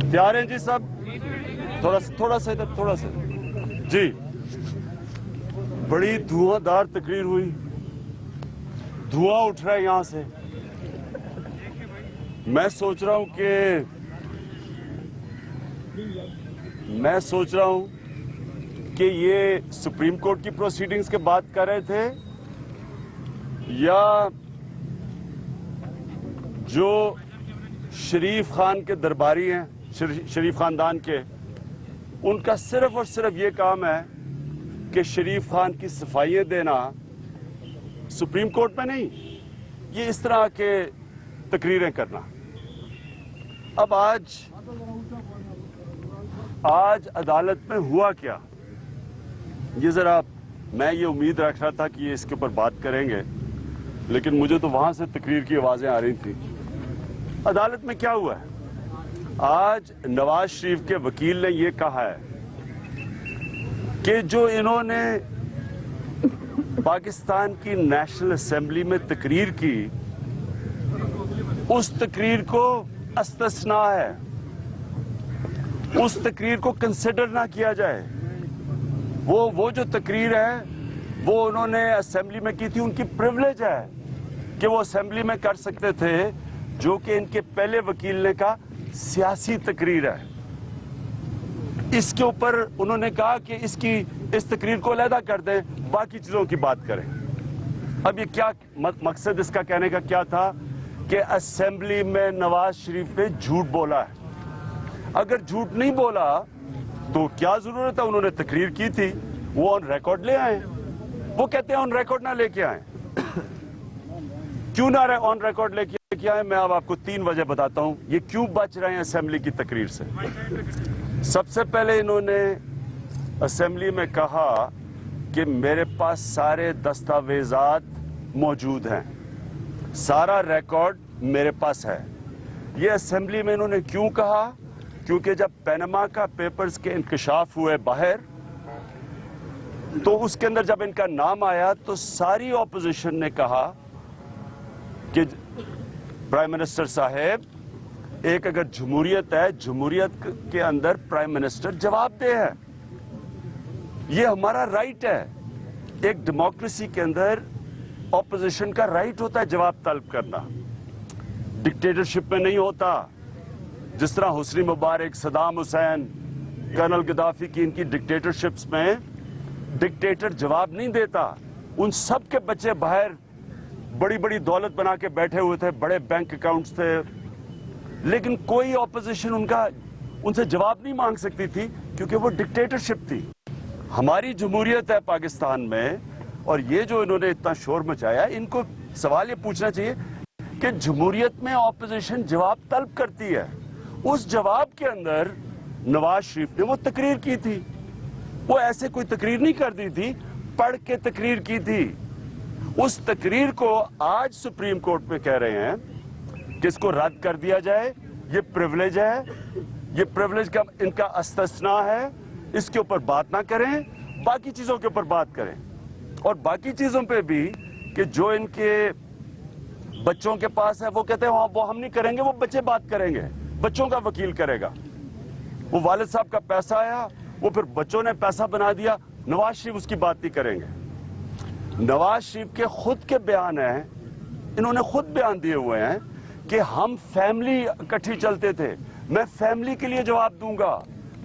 तैयार हैं जी सब? थोड़ा सा इधर, थोड़ा सा जी। बड़ी धुआंधार तकरीर हुई, धुआं उठ रहा है यहां से। मैं सोच रहा हूं कि ये सुप्रीम कोर्ट की प्रोसीडिंग्स के बात कर रहे थे या जो शरीफ खान के दरबारी हैं, शरीफ खानदान के, उनका सिर्फ और सिर्फ ये काम है कि शरीफ खान की सफाइयां देना, सुप्रीम कोर्ट में नहीं, ये इस तरह के तकरीरें करना। अब आज अदालत में हुआ क्या, ये जरा मैं ये उम्मीद रख रहा था कि ये इसके ऊपर बात करेंगे, लेकिन मुझे तो वहां से तकरीर की आवाजें आ रही थी। अदालत में क्या हुआ है? आज नवाज शरीफ के वकील ने ये कहा है कि जो इन्होंने पाकिस्तान की नेशनल असेंबली में तकरीर की, उस तकरीर को इस्तिस्ना है, उस तकरीर को कंसिडर ना किया जाए। वो जो तकरीर है वो उन्होंने असेंबली में की थी, उनकी प्रिविलेज है कि वो असेंबली में कर सकते थे, जो कि इनके पहले वकील ने कहा सियासी तकरीर है। इसके ऊपर उन्होंने कहा कि इस तकरीर को अलहदा कर दें, बाकी चीजों की बात करें। अब ये क्या मकसद इसका कहने का क्या था कि असेंबली में नवाज शरीफ ने झूठ बोला है। अगर झूठ नहीं बोला तो क्या जरूरत है, उन्होंने तकरीर की थी, वो ऑन रिकॉर्ड ले आए। वो कहते हैं ऑन रिकॉर्ड ना लेके आए। क्यों ना ऑन रिकॉर्ड लेके आए? मैं अब आपको 3 वजह बताता हूं ये क्यों बच रहे हैं असेंबली की तकरीर से। सबसे पहले इन्होंने असेंबली में कहा कि मेरे पास सारे दस्तावेजात मौजूद हैं, सारा रिकॉर्ड मेरे पास है। ये असेंबली में इन्होंने क्यों कहा? क्योंकि जब पैनामा का पेपर्स के इंकशाफ हुए बाहर, तो उसके अंदर जब इनका नाम आया तो सारी ऑपोजिशन ने कहा कि प्राइम मिनिस्टर साहब, एक अगर जमहूरियत है, जमहूरियत के अंदर प्राइम मिनिस्टर जवाबदेह है, ये हमारा राइट है। एक डेमोक्रेसी के अंदर ऑपोजिशन का राइट होता है जवाब तलब करना, डिक्टेटरशिप में नहीं होता। जिस तरह हुस्नी मुबारक, सदाम हुसैन, कर्नल गद्दाफी की इनकी डिक्टेटरशिप्स में डिक्टेटर जवाब नहीं देता। उन सब के बच्चे बाहर बड़ी बड़ी दौलत बना के बैठे हुए थे, बड़े बैंक अकाउंट्स थे, लेकिन कोई ऑपोजिशन उनसे जवाब नहीं मांग सकती थी, क्योंकि वो डिक्टेटरशिप थी। हमारी जमहूरियत है पाकिस्तान में, और ये जो इन्होंने इतना शोर मचाया, इनको सवाल ये पूछना चाहिए कि जमहूरियत में ऑपोजिशन जवाब तलब करती है, उस जवाब के अंदर नवाज शरीफ ने वो तकरीर की थी। वो ऐसे कोई तकरीर नहीं कर दी थी, पढ़ के तकरीर की थी। उस तकरीर को आज सुप्रीम कोर्ट में कह रहे हैं कि इसको रद्द कर दिया जाए। ये प्रिविलेज है, ये प्रिविलेज का इनका इस्तिस्ना है, इसके ऊपर बात ना करें, बाकी चीजों के ऊपर बात करें। और बाकी चीजों पे भी कि जो इनके बच्चों के पास है, वो कहते हैं वो हम नहीं करेंगे, वो बच्चे बात करेंगे, बच्चों का वकील करेगा। वो वालिद साहब का पैसा आया, वो फिर बच्चों ने पैसा बना दिया, नवाज शरीफ उसकी बात नहीं करेंगे। नवाज शरीफ के खुद के बयान हैं, इन्होंने खुद बयान दिए हुए हैं कि हम फैमिली इकट्ठी चलते थे, मैं फैमिली के लिए जवाब दूंगा।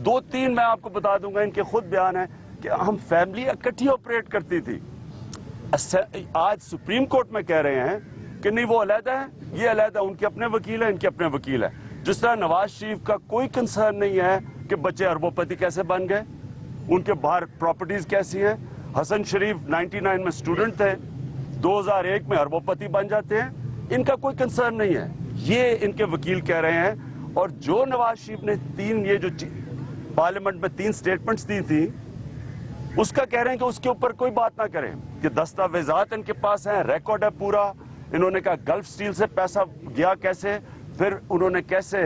2-3 मैं आपको बता दूंगा, इनके खुद बयान है कि हम फैमिली इकट्ठी ऑपरेट करती थी। आज सुप्रीम कोर्ट में कह रहे हैं कि नहीं, वो अलहदा है, ये अलहदा, उनके अपने वकील है, इनके अपने वकील है। जिस तरह नवाज शरीफ का कोई कंसर्न नहीं है कि बच्चे अरबोपति कैसे बन गए, उनके बाहर प्रॉपर्टीज कैसी हैं। हसन शरीफ 99 में स्टूडेंट थे, 2001 में अरबोपति बन जाते हैं, इनका कोई कंसर्न नहीं है, ये इनके वकील कह रहे हैं। और जो नवाज शरीफ ने ये जो पार्लियामेंट में 3 स्टेटमेंट्स दी थी, उसका कह रहे हैं कि उसके ऊपर कोई बात ना करें, कि दस्तावेजात इनके पास हैं, रिकॉर्ड है पूरा। इन्होंने कहा गल्फ स्टील से पैसा गया कैसे, फिर उन्होंने कैसे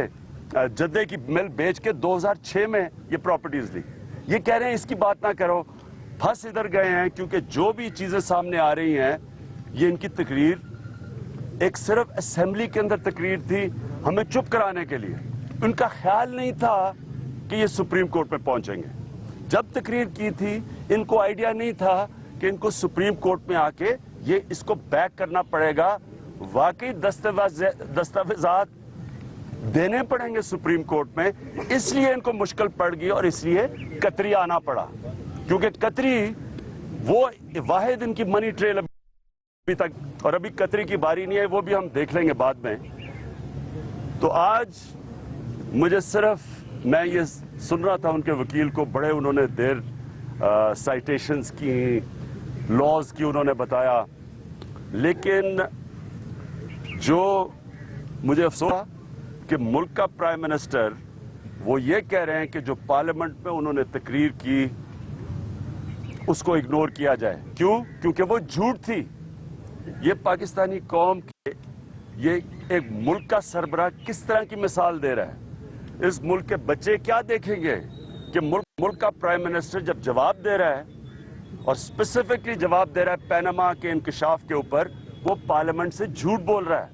जद्दे की मिल बेच के 2006 में ये प्रॉपर्टीज ली। ये कह रहे हैं इसकी बात ना करो। फंस इधर गए हैं क्योंकि जो भी चीजें सामने आ रही हैं, ये इनकी तकरीर एक सिर्फ असेंबली के अंदर तकरीर थी, हमें चुप कराने के लिए। उनका ख्याल नहीं था कि ये सुप्रीम कोर्ट में पहुंचेंगे। जब तकरीर की थी इनको आइडिया नहीं था कि इनको सुप्रीम कोर्ट में आके ये इसको बैक करना पड़ेगा, वाकई दस्तावेजात देने पड़ेंगे सुप्रीम कोर्ट में, इसलिए इनको मुश्किल पड़ गई और इसलिए कतरी आना पड़ा, क्योंकि कतरी वो वाहिद इनकी मनी ट्रेल अभी तक, और अभी कतरी की बारी नहीं है, वो भी हम देख लेंगे बाद में। तो आज मुझे सिर्फ मैं ये सुन रहा था उनके वकील को, बड़े उन्होंने देर साइटेशंस की, लॉज की उन्होंने बताया, लेकिन जो मुझे अफसोस कि मुल्क का प्राइम मिनिस्टर वो ये कह रहे हैं कि जो पार्लियामेंट में उन्होंने तकरीर की उसको इग्नोर किया जाए। क्यों? क्योंकि वो झूठ थी। ये पाकिस्तानी कौम के, ये एक मुल्क का सरबराह किस तरह की मिसाल दे रहा है। इस मुल्क के बच्चे क्या देखेंगे कि मुल्क का प्राइम मिनिस्टर जब जवाब दे रहा है और स्पेसिफिकली जवाब दे रहा है पैनामा के इंकशाफ के ऊपर, वो पार्लियामेंट से झूठ बोल रहा है।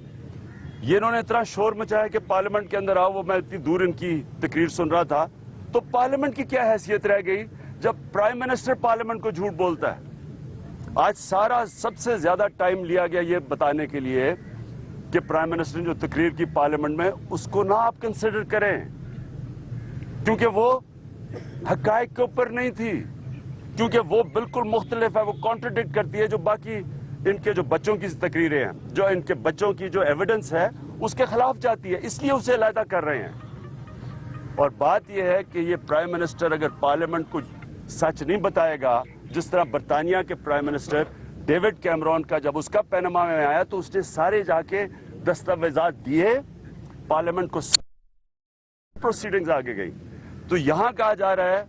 ये इन्होंने इतना शोर मचाया कि पार्लियामेंट के अंदर आओ, वो मैं इतनी दूर इनकी तकरीर सुन रहा था, तो पार्लियामेंट की क्या हैसियत रह गई जब प्राइम मिनिस्टर पार्लियामेंट को झूठ बोलता है। आज सारा सबसे ज्यादा टाइम लिया गया ये बताने के लिए कि प्राइम मिनिस्टर ने जो तकरीर की पार्लियामेंट में, उसको ना आप कंसिडर करें, क्योंकि वो हकायक के ऊपर नहीं थी, क्योंकि वो बिल्कुल मुख्तलिफ है, वो कॉन्ट्रडिक्ट करती है जो बाकी इनके जो बच्चों की तकरीरें हैं, जो इनके बच्चों की जो एविडेंस है उसके खिलाफ जाती है, इसलिए उसे अलहदा कर रहे हैं। और बात यह है कि ये प्राइम मिनिस्टर अगर पार्लियामेंट को सच नहीं बताएगा, जिस तरह बरतानिया के प्राइम मिनिस्टर डेविड कैमरॉन का जब उसका पैनामा में आया तो उसने सारे जाके दस्तावेजात दिए, पार्लियामेंट को प्रोसीडिंग्स आगे गई। तो यहां कहा जा रहा है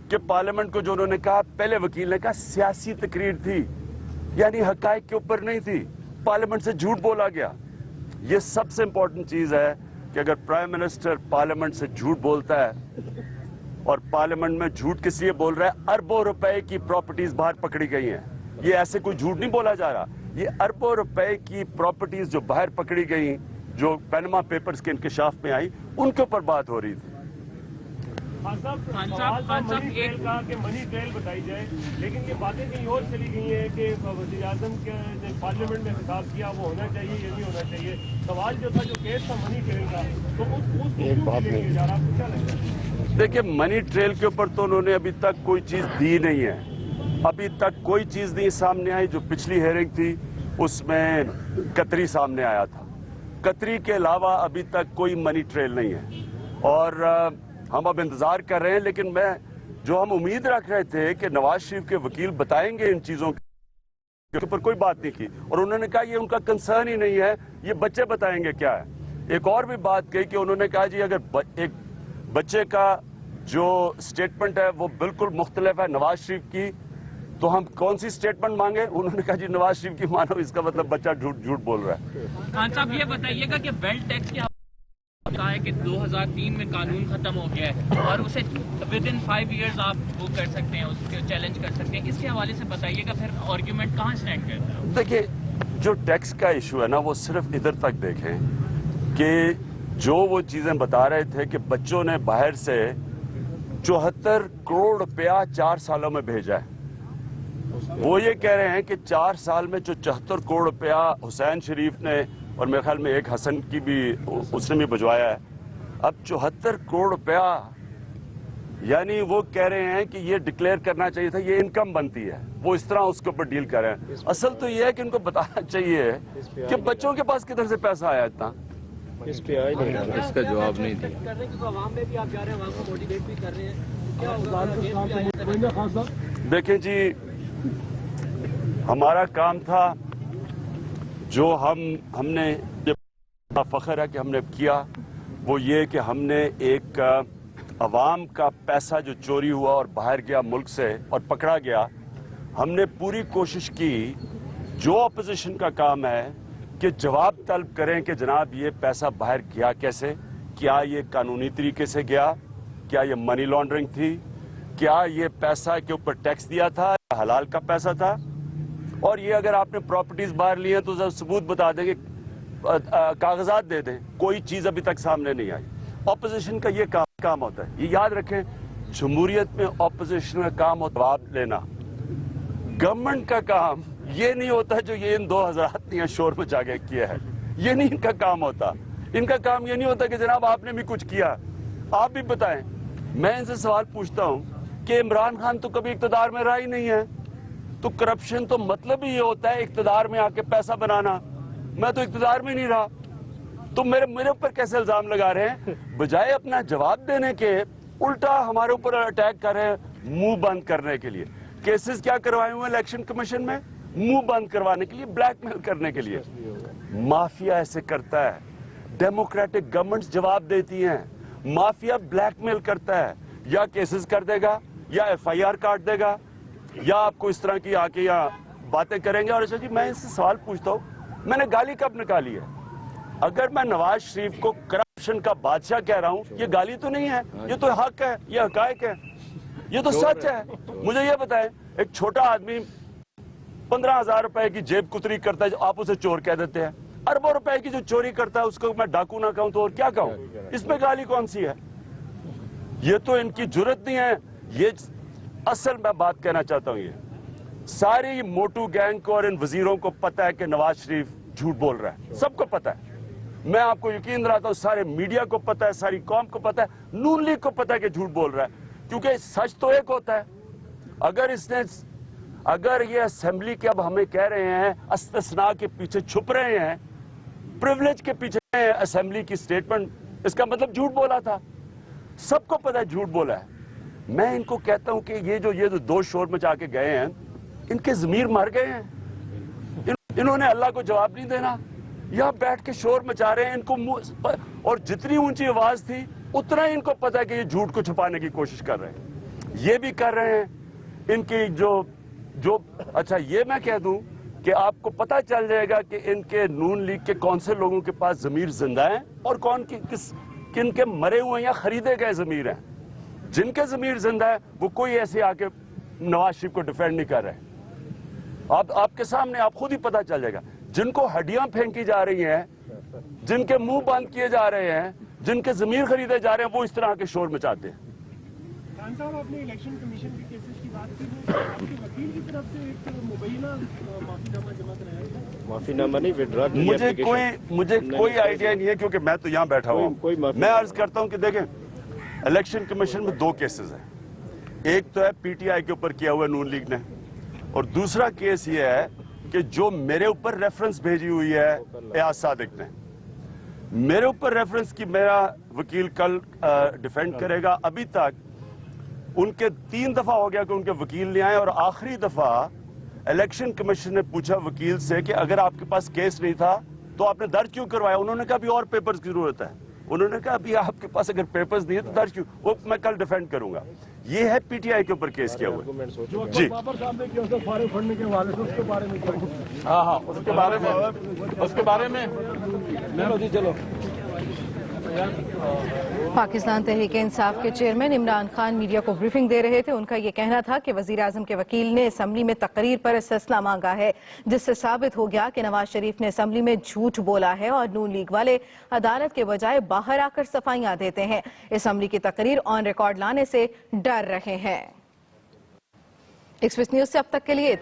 कि पार्लियामेंट को जो उन्होंने कहा, पहले वकील ने कहा सियासी तकरीर थी, यानी हकायक के ऊपर नहीं थी, पार्लियामेंट से झूठ बोला गया। ये सबसे इंपॉर्टेंट चीज है कि अगर प्राइम मिनिस्टर पार्लियामेंट से झूठ बोलता है, और पार्लियामेंट में झूठ किस लिए बोल रहा है, अरबों रुपए की प्रॉपर्टीज बाहर पकड़ी गई हैं, ये ऐसे कोई झूठ नहीं बोला जा रहा, ये अरबों रुपए की प्रॉपर्टीज जो बाहर पकड़ी गई, जो पैनामा पेपर्स के इंकशाफ में आई, उनके ऊपर बात हो रही थी। मनी ट्रेल बताई जाए, लेकिन ये बातें कहीं और चली गई हैं कि वज़ीर आज़म के पार्लियामेंट में खिताब किया वो होना चाहिए, ये नहीं होना चाहिए। सवाल जो था, जो केस था मनी ट्रेल का, तो उसको नहीं जा रहा, क्या लगता है? देखिए, मनी ट्रेल के ऊपर तो उन्होंने अभी तक कोई चीज दी नहीं है, अभी तक कोई चीज नहीं सामने आई। जो पिछली हेयरिंग थी उसमें कतरी सामने आया था, कतरी के अलावा अभी तक कोई मनी ट्रेल नहीं है, और हम अब इंतजार कर रहे हैं। लेकिन जो हम उम्मीद रख रहे थे कि नवाज शरीफ के वकील बताएंगे इन चीजों के ऊपर, कोई बात नहीं की, और उन्होंने कहा ये उनका कंसर्न ही नहीं है, ये बच्चे बताएंगे क्या है। एक और भी बात कही कि उन्होंने कहा जी अगर एक बच्चे का जो स्टेटमेंट है वो बिल्कुल मुख्तलिफ है नवाज शरीफ की, तो हम कौन सी स्टेटमेंट मांगे। उन्होंने कहा जी नवाज शरीफ की मानो, इसका मतलब बच्चा झूठ बोल रहा है। खान साहब ये बताइएगा कि वेल्थ टैक्स की कहा है कि 2003 में कानून खत्म हो गया है और उसे विद इन 5 इयर्स आप वो कर सकते हैं, उसके चैलेंज कर सकते हैं, इसके हवाले से बताइएगा फिर आर्ग्यूमेंट कहाँ स्टैंड करता है। देखिए, जो टैक्स का इशू है ना, वो सिर्फ इधर तक देखें कि जो वो चीजें बता रहे थे कि बच्चों ने बाहर से 74 करोड़ रुपया 4 सालों में भेजा है, वो ये कह रहे हैं कि 4 साल में जो 74 करोड़ रुपया हुसैन शरीफ ने, और मेरे ख्याल में एक हसन की भी उसने भी भिजवाया है, अब 74 करोड़ रुपया, यानी वो कह रहे हैं कि ये डिक्लेयर करना चाहिए था, ये इनकम बनती है, वो इस तरह उसके ऊपर डील कर रहे हैं। असल तो ये है कि इनको बताना चाहिए कि बच्चों के पास किधर से पैसा आया इतना, इसका जवाब नहीं दिया। देखें जी, हमारा काम था, जो हमने ये फख्र है कि हमने किया, वो ये कि हमने एक अवाम का पैसा जो चोरी हुआ और बाहर गया मुल्क से और पकड़ा गया, हमने पूरी कोशिश की, जो अपोजिशन का काम है, कि जवाब तलब करें कि जनाब ये पैसा बाहर गया कैसे, क्या ये कानूनी तरीके से गया, क्या ये मनी लॉन्ड्रिंग थी, क्या ये पैसा के ऊपर टैक्स दिया था, हलाल का पैसा था, और ये अगर आपने प्रॉपर्टीज बाहर ली हैं तो सबूत बता देंगे कागजात दे दें, कोई चीज अभी तक सामने नहीं आई। ऑपोजिशन का ये काम होता है, ये याद रखें, जमहूरियत में ऑपोजिशन का काम होता है जवाब लेना। गवर्नमेंट का काम ये नहीं होता जो ये इन 2 हज़रात ने शोर मचा के किया है, ये नहीं इनका काम होता। इनका काम ये नहीं होता कि जनाब आपने भी कुछ किया, आप भी बताएं। मैं इनसे सवाल पूछता हूं कि इमरान खान तो कभी इक्तदार में रहा ही नहीं है, तो करप्शन तो मतलब ही ये होता है इक्तदार में आके पैसा बनाना। मैं तो इक्तदार में नहीं रहा, तो मेरे ऊपर कैसे इल्जाम लगा रहे हैं? बजाय अपना जवाब देने के उल्टा हमारे ऊपर अटैक कर रहे हैं, मुंह बंद करने के लिए। केसेस क्या करवाए हुए इलेक्शन कमीशन में? मुंह बंद करवाने के लिए, ब्लैकमेल करने के लिए। माफिया ऐसे करता है, डेमोक्रेटिक गवर्नमेंट्स जवाब देती हैं, माफिया ब्लैकमेल करता है, या केसेस कर देगा या FIR काट देगा या आपको इस तरह की आके या बातें करेंगे। और अच्छा जी, मैं इनसे सवाल पूछता हूँ, मैंने गाली कब निकाली है? अगर मैं नवाज शरीफ को करप्शन का बादशाह कह रहा हूँ, ये गाली तो नहीं है, ये तो हक है, ये हकायक है, ये तो सच है। मुझे ये बताएं, एक छोटा आदमी 15,000 रुपए की जेब कुतरी करता है, आप उसे चोर कह देते हैं। अरबों रुपए की जो चोरी करता है उसको मैं डाकू ना कहूं तो और क्या कहूं? इसमें गाली कौन सी है? ये तो इनकी जुर्रत नहीं है। ये असल मैं बात कहना चाहता हूं, ये सारी मोटू गैंग को और इन वजीरों को पता है कि नवाज शरीफ झूठ बोल रहा है, सबको पता है। मैं आपको यकीन दिलाता हूं, सारे मीडिया को पता है, सारी कौम को पता है, नून लीग को पता है कि झूठ बोल रहा है। क्योंकि सच तो एक होता है। अगर ये असेंबली के अब हमें कह रहे हैं इस्तिस्ना के पीछे छुप रहे हैं, प्रिविलेज के पीछे असेंबली की स्टेटमेंट, इसका मतलब झूठ बोला था। सबको पता है झूठ बोला है। मैं इनको कहता हूं कि ये जो 2 शोर मचा के गए हैं, इनके ज़मीर मर गए हैं। इन्होंने अल्लाह को जवाब नहीं देना, यहाँ बैठ के शोर मचा रहे हैं। इनको और जितनी ऊंची आवाज थी उतना ही इनको पता है कि ये झूठ को छुपाने की कोशिश कर रहे हैं। ये भी कर रहे हैं इनकी जो अच्छा, ये मैं कह दूं कि आपको पता चल जाएगा कि इनके नून लीग के कौन से लोगों के पास ज़मीर जिंदा है और किन के मरे हुए या खरीदे गए ज़मीर हैं। जिनके ज़मीर जिंदा है वो कोई ऐसे आके नवाज शरीफ को डिफेंड नहीं कर रहे। आपके सामने आप खुद ही पता चल जाएगा। जिनको हड्डियां फेंकी जा रही हैं, जिनके मुंह बंद किए जा रहे हैं, जिनके ज़मीर खरीदे जा रहे हैं, वो इस तरह के शोर मचाते हैं। खान साहब, आपने इलेक्शन कमीशन के केसेस की बात की, आपके वकील की तरफ से एक मुबैना माफीनामा जमा कराया था। माफीनामा नहीं, विड्रॉ की मुझे कोई आइडिया नहीं है, क्योंकि मैं तो यहाँ बैठा हुआ हूँ। मैं अर्ज करता हूँ कि देखें, इलेक्शन कमीशन में 2 केसेस हैं। एक तो है PTI के ऊपर किया हुआ नून लीग ने, और दूसरा केस ये है कि जो मेरे ऊपर रेफरेंस भेजी हुई है एयाज सादिक ने। मेरे ऊपर रेफरेंस की मेरा वकील कल डिफेंड करेगा। अभी तक उनके 3 दफा हो गया कि उनके वकील नहीं आए, और आखिरी दफा इलेक्शन कमीशन ने पूछा वकील से कि अगर आपके पास केस नहीं था तो आपने दर्ज क्यों करवाया? उन्होंने कहा अभी और पेपर्स की जरूरत है। उन्होंने कहा अभी आपके पास अगर पेपर्स नहीं है तो दर्ज क्यों? वो मैं कल डिफेंड करूंगा। ये है PTI के ऊपर केस किया हुआ जी। हाँ, उसके बारे में चलो। पाकिस्तान तहरीक इंसाफ के चेयरमैन इमरान खान मीडिया को ब्रीफिंग दे रहे थे। उनका ये कहना था कि वजीर आजम के वकील ने असेंबली में तकरीर पर इस्तिस्ना मांगा है, जिससे साबित हो गया कि नवाज शरीफ ने असेंबली में झूठ बोला है और नून लीग वाले अदालत के बजाय बाहर आकर सफाइयां देते हैं। असेंबली की तकरीर ऑन रिकॉर्ड लाने से डर रहे हैं। एक्सप्रेस न्यूज से अब तक के लिए इतना।